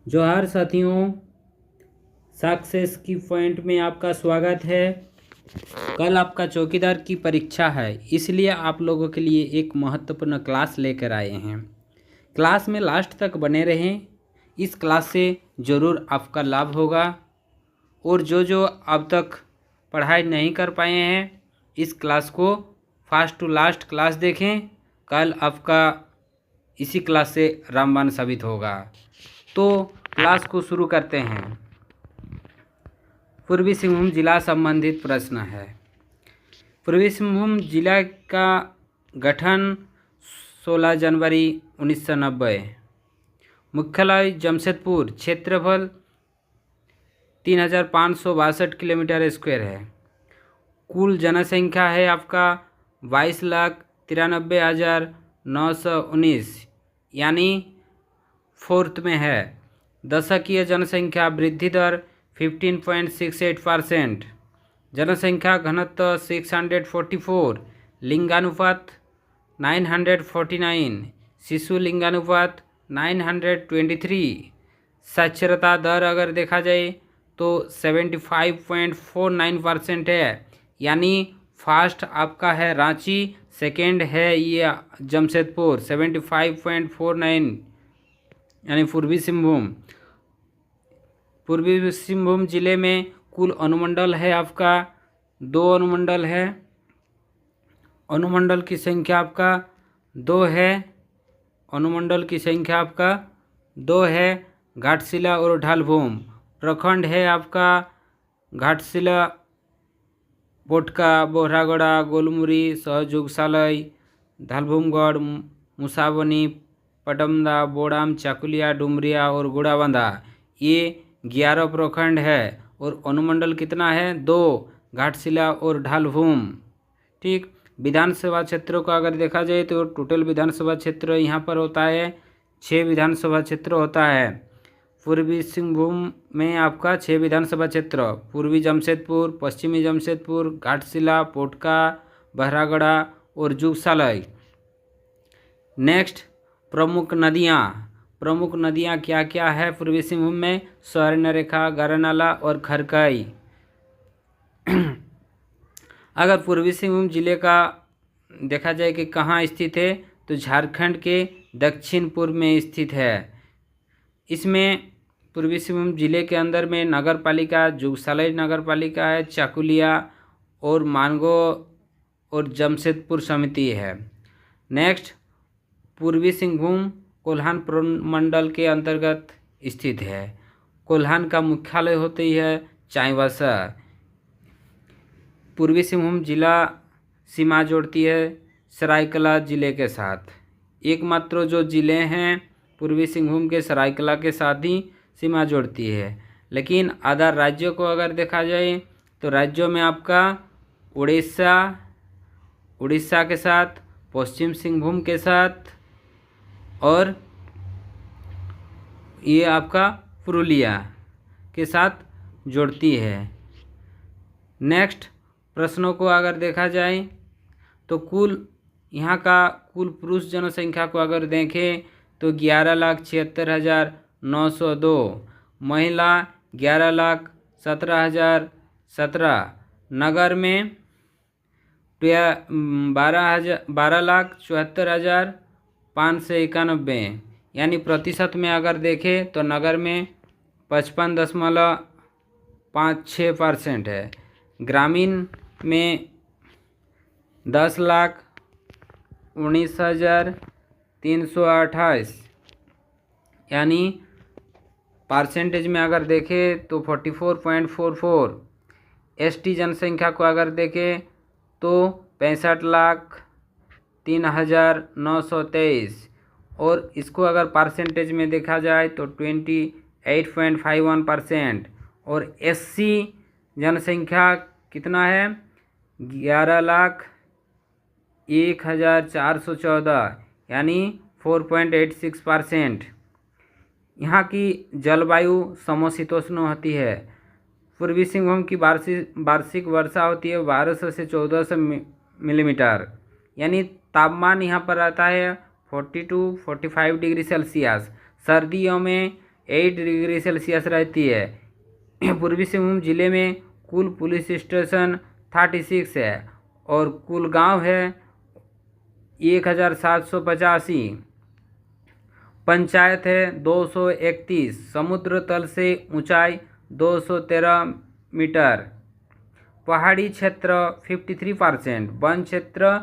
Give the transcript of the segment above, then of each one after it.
जोहार साथियों, सक्सेस की पॉइंट में आपका स्वागत है। कल आपका चौकीदार की परीक्षा है, इसलिए आप लोगों के लिए एक महत्वपूर्ण क्लास लेकर आए हैं। क्लास में लास्ट तक बने रहें। इस क्लास से ज़रूर आपका लाभ होगा। और जो अब तक पढ़ाई नहीं कर पाए हैं, इस क्लास को फर्स्ट टू लास्ट क्लास देखें। कल आपका इसी क्लास से रामबाण साबित होगा। तो क्लास को शुरू करते हैं। पूर्वी सिंहभूम जिला संबंधित प्रश्न है। पूर्वी सिंहभूम जिला का गठन 16 जनवरी 1990। मुख्यालय जमशेदपुर। क्षेत्रफल 3562 किलोमीटर स्क्वायर है। कुल जनसंख्या है आपका 22,93,919, यानी फोर्थ में है। दशकीय जनसंख्या वृद्धि दर 15.68%। जनसंख्या घनत्व 644। लिंगानुपात 949। शिशु लिंगानुपात 923। साक्षरता दर अगर देखा जाए तो 75.49% है, यानी फर्स्ट आपका है रांची, सेकेंड है ये जमशेदपुर 75.49, यानी पूर्वी सिंहभूम। पूर्वी सिंहभूम जिले में कुल अनुमंडल है आपका 2 अनुमंडल है। अनुमंडल की संख्या आपका 2 है। अनुमंडल की संख्या आपका 2 है। घाटशिला और ढालभूम। प्रखंड है आपका घाटशिला, बोटका, बोहरागोड़ा, गोलमुरी, सहजुगसालय, ढालभूमगढ़, मुसाबनी, पडमदा, बोड़ाम, चाकुलिया, डुमरिया और गुड़ाबंधा। ये 11 प्रखंड है। और अनुमंडल कितना है? 2, घाटशिला और ढालभूम। ठीक। विधानसभा क्षेत्रों का अगर देखा जाए तो टोटल विधानसभा क्षेत्र यहाँ पर होता है 6 विधानसभा क्षेत्र होता है। पूर्वी सिंहभूम में आपका 6 विधानसभा क्षेत्र, पूर्वी जमशेदपुर, पश्चिमी जमशेदपुर, घाटशिला, पोटका, बहरागढ़ा और जुगसालय। नेक्स्ट, प्रमुख नदियाँ। प्रमुख नदियाँ क्या क्या है पूर्वी सिंहभूम में? स्वर्णरेखा, गरनाला और खरकई। अगर पूर्वी सिंहभूम जिले का देखा जाए कि कहाँ स्थित है, तो झारखंड के दक्षिण पूर्व में स्थित है। इसमें पूर्वी सिंहभूम जिले के अंदर में नगर पालिका जुगसालय नगर पालिका है, चाकुलिया और मानगो और जमशेदपुर समिति है। नेक्स्ट, पूर्वी सिंहभूम कोल्हान प्रमंडल के अंतर्गत स्थित है। कोल्हान का मुख्यालय होती है चाईबासा। पूर्वी सिंहभूम जिला सीमा जोड़ती है सरायकला जिले के साथ। एकमात्र जो ज़िले हैं पूर्वी सिंहभूम के सरायकला के साथ ही सीमा जोड़ती है। लेकिन अदर राज्यों को अगर देखा जाए तो राज्यों में आपका उड़ीसा के साथ, पश्चिम सिंहभूम के साथ और ये आपका पुरुलिया के साथ जोड़ती है। नेक्स्ट, प्रश्नों को अगर देखा जाए तो यहाँ का कुल पुरुष जनसंख्या को अगर देखें तो 11,76,902। महिला 11,17,017। नगर में 12,74,591, यानी प्रतिशत में अगर देखें तो नगर में 55.56% है। ग्रामीण में 10,19,328, यानी परसेंटेज में अगर देखें तो 44.44। एसटी जनसंख्या को अगर देखें तो 65,03,923, और इसको अगर परसेंटेज में देखा जाए तो 28.51%। और एससी जनसंख्या कितना है? 11,01,414, यानी 4.86%। यहाँ की जलवायु समशीतोष्ण होती है। पूर्वी सिंहभूम की वार्षिक वर्षा होती है 1200 से 1400 मिलीमीटर, यानी तापमान यहाँ पर रहता है 40 to 45 डिग्री सेल्सियस। सर्दियों में 8 डिग्री सेल्सियस रहती है। पूर्वी सिंहभूम जिले में कुल पुलिस स्टेशन 36 है और कुल गांव है 1785। पंचायत है 231। समुद्र तल से ऊंचाई 213 मीटर। पहाड़ी क्षेत्र 53%। वन क्षेत्र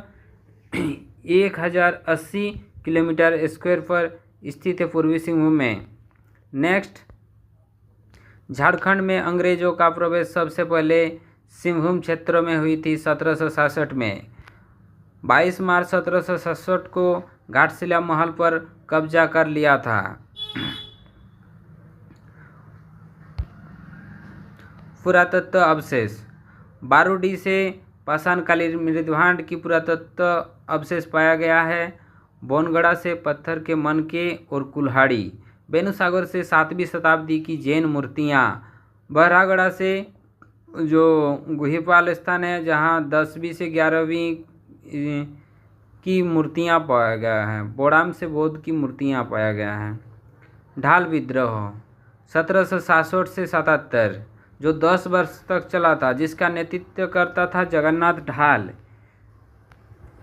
1080 किलोमीटर स्क्वायर पर स्थित है पूर्वी सिंहभूम में। नेक्स्ट, झारखंड में अंग्रेजों का प्रवेश सबसे पहले सिंहभूम क्षेत्र में हुई थी 1767 में। 22 मार्च 1767 को घाटशिला महल पर कब्जा कर लिया था। पुरातत्व अवशेष। बारूडी से पाषाणकालीन मृदभांड की पुरातत्व अवशेष पाया गया है। बोनगढ़ा से पत्थर के मनके और कुल्हाड़ी। बेनुसागर से 7वीं शताब्दी की जैन मूर्तियाँ। बहरागढ़ा से जो गुहिपाल स्थान है जहाँ 10वीं से 11वीं की मूर्तियाँ पाया गया है। बोड़ाम से बौद्ध की मूर्तियाँ पाया गया है। ढाल विद्रोह 1767 से 77 जो 10 वर्ष तक चला था, जिसका नेतृत्व करता था जगन्नाथ ढाल।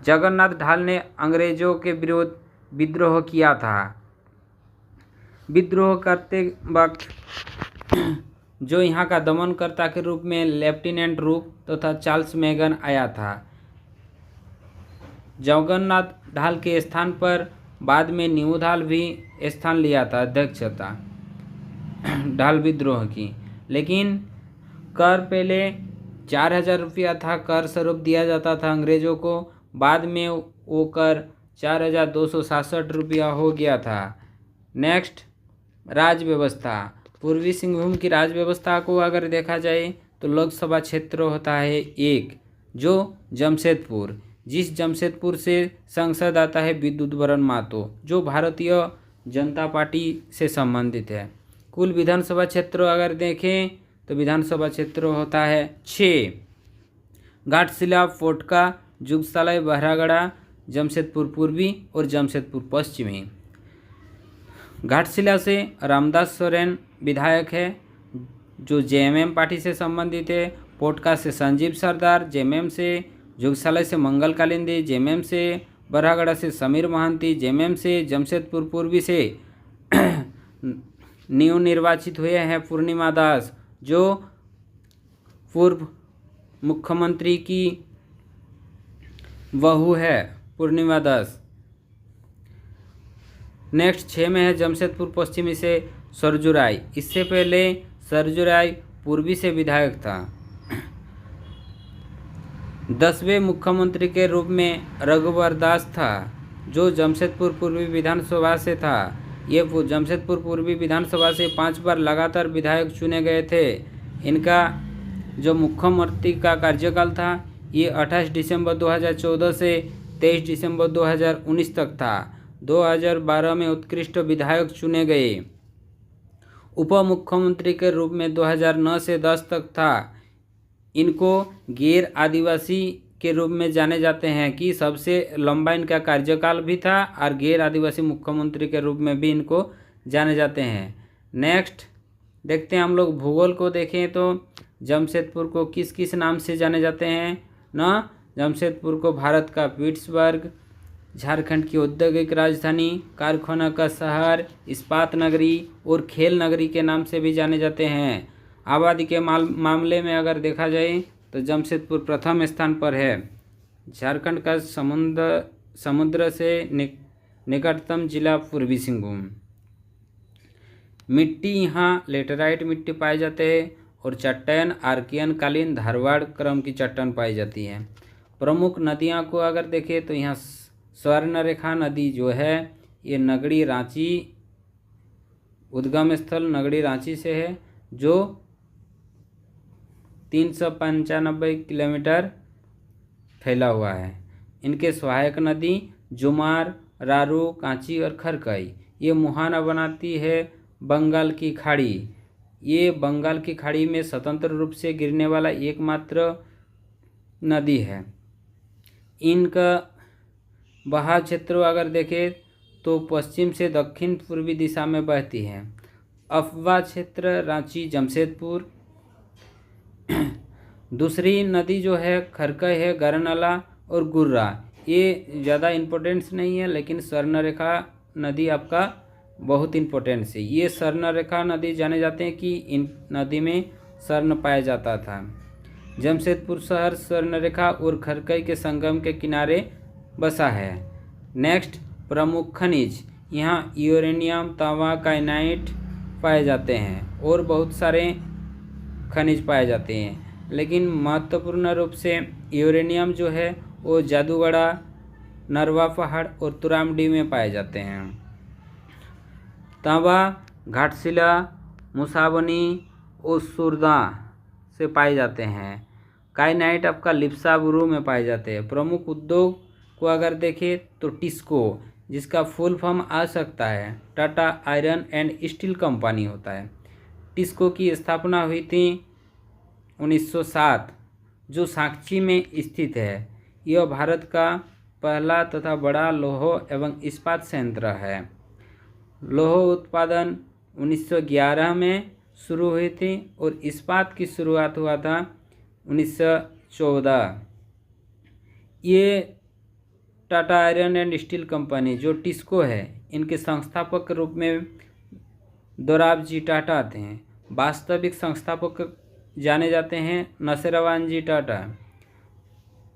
जगन्नाथ ढाल ने अंग्रेजों के विरुद्ध विद्रोह किया था। विद्रोह करते वक्त जो यहाँ का दमनकर्ता के रूप में लेफ्टिनेंट रूप तथा चार्ल्स मैगन आया था। जगन्नाथ ढाल के स्थान पर बाद में न्यू ढाल भी स्थान लिया था अध्यक्षता ढाल विद्रोह की। लेकिन कर पहले 4000 रुपया था, कर स्वरूप दिया जाता था अंग्रेजों को। बाद में वो कर 4267 रुपया हो गया था। नेक्स्ट, राज व्यवस्था। पूर्वी सिंहभूम की राज व्यवस्था को अगर देखा जाए तो लोकसभा क्षेत्र होता है एक, जो जमशेदपुर। जिस जमशेदपुर से सांसद आता है विद्युत वरण महतो, जो भारतीय जनता पार्टी से संबंधित है। कुल विधानसभा क्षेत्र अगर देखें तो विधानसभा क्षेत्र होता है 6। घाटशिला, पोटका, जुगसालय, बहरागढ़ा, जमशेदपुर पूर्वी और जमशेदपुर पश्चिमी। घाटशिला से रामदास सोरेन विधायक है जो जेएमएम पार्टी से संबंधित है। पोटका से संजीव सरदार जेएमएम से। जुगसालय से मंगल कालिंदी जेएमएम से। बरहागढ़ा से समीर महांती जेएमएम से। जमशेदपुर पूर्वी से न्यू निर्वाचित हुए हैं पूर्णिमा दास, जो पूर्व मुख्यमंत्री की बहू है पूर्णिमा दास। नेक्स्ट 6 में है जमशेदपुर पश्चिमी से सरजू राय। इससे पहले सरजू राय पूर्वी से विधायक था। 10वें मुख्यमंत्री के रूप में रघुवर दास था, जो जमशेदपुर पूर्वी विधानसभा से था। ये जमशेदपुर पूर्वी विधानसभा से 5 बार लगातार विधायक चुने गए थे। इनका जो मुख्यमंत्री का कार्यकाल था ये 28 दिसंबर 2014 से 23 दिसंबर 2019 तक था। 2012 में उत्कृष्ट विधायक चुने गए। उप मुख्यमंत्री के रूप में 2009 से 10 तक था। इनको गैर आदिवासी के रूप में जाने जाते हैं कि सबसे लंबा इनका कार्यकाल भी था और गैर आदिवासी मुख्यमंत्री के रूप में भी इनको जाने जाते हैं। नेक्स्ट देखते हैं हम लोग भूगोल को देखें तो जमशेदपुर को किस किस नाम से जाने जाते हैं ना। जमशेदपुर को भारत का पिट्सबर्ग, झारखंड की औद्योगिक राजधानी, कारखाना का शहर, इस्पात नगरी और खेल नगरी के नाम से भी जाने जाते हैं। आबादी के मामले में अगर देखा जाए तो जमशेदपुर प्रथम स्थान पर है। झारखंड का समुद्र से निकटतम जिला पूर्वी सिंहभूम। मिट्टी यहाँ लेटेराइट मिट्टी पाई जाते हैं और चट्टान आर्कियन कालीन धारवाड़ क्रम की चट्टान पाई जाती है। प्रमुख नदियाँ को अगर देखें तो यहाँ स्वर्णरेखा नदी जो है ये नगड़ी रांची, उद्गम स्थल नगड़ी रांची से है, जो 395 किलोमीटर फैला हुआ है। इनके सहायक नदी जुमार, रारू, कांची और खरकई ये मुहाना बनाती है बंगाल की खाड़ी। ये बंगाल की खाड़ी में स्वतंत्र रूप से गिरने वाला एकमात्र नदी है। इनका बहाव क्षेत्र अगर देखें तो पश्चिम से दक्षिण पूर्वी दिशा में बहती है। अफवा क्षेत्र रांची जमशेदपुर। दूसरी नदी जो है खरकई है, गरनाला और गुर्रा। ये ज़्यादा इम्पोर्टेंस नहीं है, लेकिन स्वर्णरेखा नदी आपका बहुत इम्पोर्टेंस है। ये स्वर्णरेखा नदी जाने जाते हैं कि इन नदी में स्वर्ण पाया जाता था। जमशेदपुर शहर स्वर्णरेखा और खरकई के संगम के किनारे बसा है। नेक्स्ट, प्रमुख खनिज। यहाँ यूरेनियम, तांबा, काइनाइट पाए जाते हैं और बहुत सारे खनिज पाए जाते हैं, लेकिन महत्वपूर्ण रूप से यूरेनियम जो है वो जादूगढ़ा, नरवा पहाड़ और तुरामडी में पाए जाते हैं। तांबा घाटशिला, मुसाबनी और सुरदा से पाए जाते हैं। काइनाइट आपका लिप्साबुरु में पाए जाते हैं। प्रमुख उद्योग को अगर देखें तो टिस्को, जिसका फुल फॉर्म आ सकता है Tata iron and steel company होता है। टिस्को की स्थापना हुई थी 1907, जो सांची में स्थित है। यह भारत का पहला तथा बड़ा लौह एवं इस्पात संयंत्र है। लौह उत्पादन 1911 में शुरू हुई थी और इस्पात की शुरुआत हुआ था 1914। ये Tata iron and steel company जो टिस्को है, इनके संस्थापक के रूप में दोराबजी टाटा थे। वास्तविक संस्थापक जाने जाते हैं नसेरवान टाटा।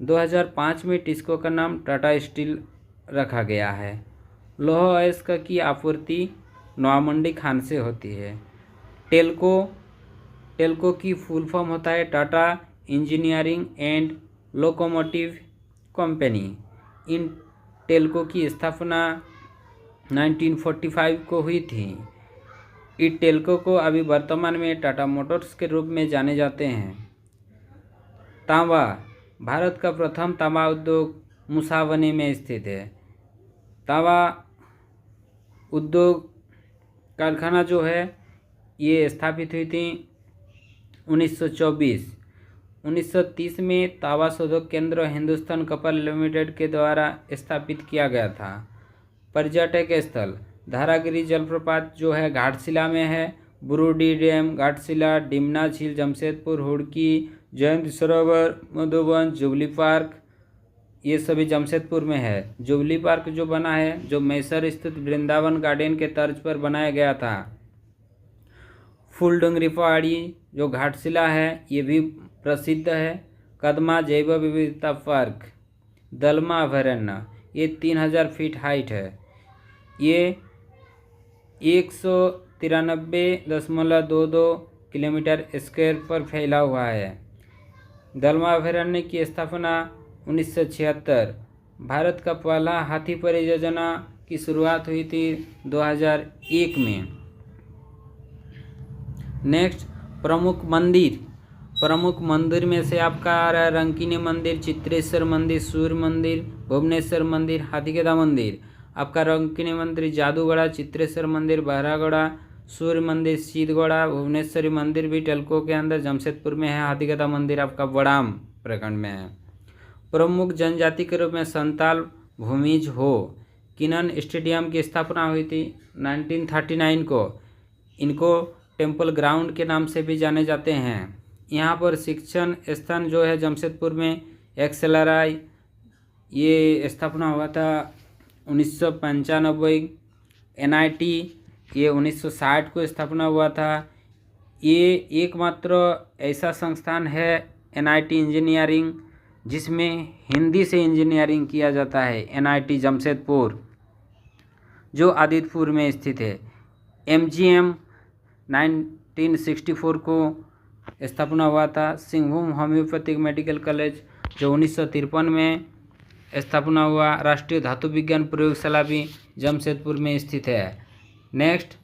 2005 में टिस्को का नाम टाटा स्टील रखा गया है। लौह अयस्क की आपूर्ति नवामंडी खान से होती है। टेल्को की फुल फॉर्म होता है Tata engineering and locomotive company. इन टेल्को की स्थापना 1945 को हुई थी। इस टेल्को को अभी वर्तमान में टाटा मोटर्स के रूप में जाने जाते हैं। तांबा, भारत का प्रथम तांबा उद्योग मुसाबनी में स्थित है। तांबा उद्योग कारखाना जो है ये स्थापित हुई थी 1924। 1930 में तांबा शोधक केंद्र हिंदुस्तान कपल लिमिटेड के द्वारा स्थापित किया गया था। पर्यटक स्थल धारागिरी जलप्रपात जो है घाटशिला में है। बुरुडी डैम, घाटशिला, डिमना झील जमशेदपुर, हुड़की, जयंत सरोवर, मधुबन, जुबली पार्क, ये सभी जमशेदपुर में है। जुबली पार्क जो बना है, जो मैसर स्थित वृंदावन गार्डन के तर्ज पर बनाया गया था। फूलडुंगरी पहाड़ी जो घाटशिला है, ये भी प्रसिद्ध है। कदमा जैव विविधता पार्क, दलमा अभयारण्य, ये 3000 फीट हाइट है। ये 193.22 किलोमीटर स्क्वायर पर फैला हुआ है। दलमा अभयारण्य की स्थापना 1976। भारत का पहला हाथी परियोजना की शुरुआत हुई थी 2001 में। नेक्स्ट, प्रमुख मंदिर। प्रमुख मंदिर में से आपका आ रहा है रंकिनी मंदिर, चित्रेश्वर मंदिर, सूर्य मंदिर, भुवनेश्वर मंदिर, हाथीगेदा मंदिर। आपका रंकिनी मंदिर जादूगढ़ा, चित्रेश्वर मंदिर बहरागढ़ा, सूर्य मंदिर सीधगढ़ा, भुवनेश्वरी मंदिर भी टेल्को के अंदर जमशेदपुर में है। हाथीगेदा मंदिर आपका बड़ाम प्रखंड में है। प्रमुख जनजाति के रूप में संताल भूमिज हो। किनन स्टेडियम की स्थापना हुई थी 1939 को। इनको टेम्पल ग्राउंड के नाम से भी जाने जाते हैं। यहाँ पर शिक्षण स्थान जो है जमशेदपुर में एक्सेलराई, ये स्थापना हुआ था 1995। NIT ये 1960 को स्थापना हुआ था। ये एकमात्र ऐसा संस्थान है NIT इंजीनियरिंग जिसमें हिंदी से इंजीनियरिंग किया जाता है। NIT जमशेदपुर जो आदितपुर में स्थित है। MGM 1964 को स्थापना हुआ था। सिंहभूम होम्योपैथिक मेडिकल कॉलेज जो 1953 में स्थापना हुआ। राष्ट्रीय धातु विज्ञान प्रयोगशाला भी जमशेदपुर में स्थित है। नेक्स्ट,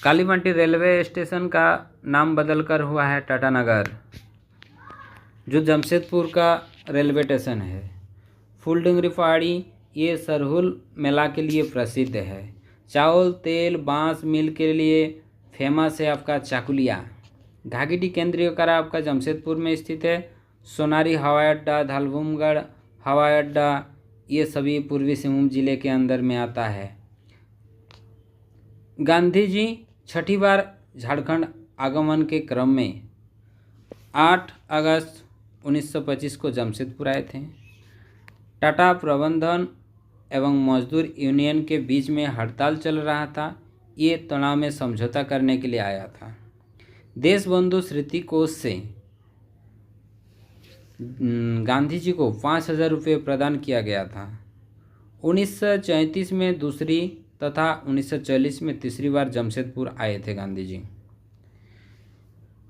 कालीमंडी रेलवे स्टेशन का नाम बदलकर हुआ है टाटानगर, जो जमशेदपुर का रेलवे स्टेशन है। फूलडुंगरी पहाड़ी ये सरहुल मेला के लिए प्रसिद्ध है। चावल, तेल, बांस मिल के लिए फेमस है आपका चाकुलिया। घाघीटी केंद्रीय कारा आपका जमशेदपुर में स्थित है। सोनारी हवाई अड्डा, धालभूमगढ़ हवाई अड्डा, ये सभी पूर्वी सिंहभूम जिले के अंदर में आता है। गांधी जी छठी बार झारखंड आगमन के क्रम में 8 अगस्त 1925 को जमशेदपुर आए थे। टाटा प्रबंधन एवं मजदूर यूनियन के बीच में हड़ताल चल रहा था, ये तनाव में समझौता करने के लिए आया था। देशबंधु स्मृति कोष से गांधी जी को 5,000 रुपये प्रदान किया गया था। 1934 में दूसरी तथा 1940 में तीसरी बार जमशेदपुर आए थे गांधी जी।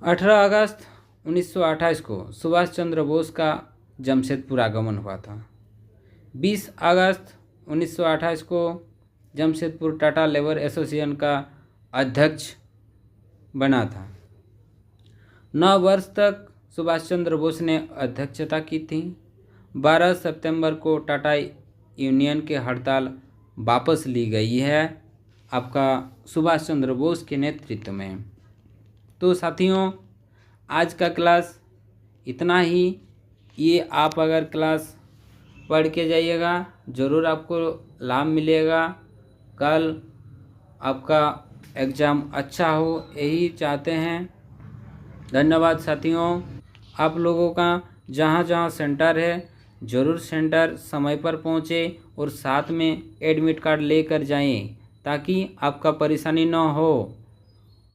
18 अगस्त 1928 को सुभाष चंद्र बोस का जमशेदपुर आगमन हुआ था। 20 अगस्त 1928 को जमशेदपुर टाटा लेबर एसोसिएशन का अध्यक्ष बना था। 9 वर्ष तक सुभाष चंद्र बोस ने अध्यक्षता की थी। 12 सितंबर को टाटा यूनियन के हड़ताल वापस ली गई है आपका सुभाष चंद्र बोस के नेतृत्व में। तो साथियों, आज का क्लास इतना ही। ये आप अगर क्लास पढ़ के जाइएगा ज़रूर आपको लाभ मिलेगा। कल आपका एग्ज़ाम अच्छा हो, यही चाहते हैं। धन्यवाद साथियों। आप लोगों का जहाँ जहाँ सेंटर है ज़रूर सेंटर समय पर पहुँचे और साथ में एडमिट कार्ड लेकर जाएं ताकि आपका परेशानी न हो।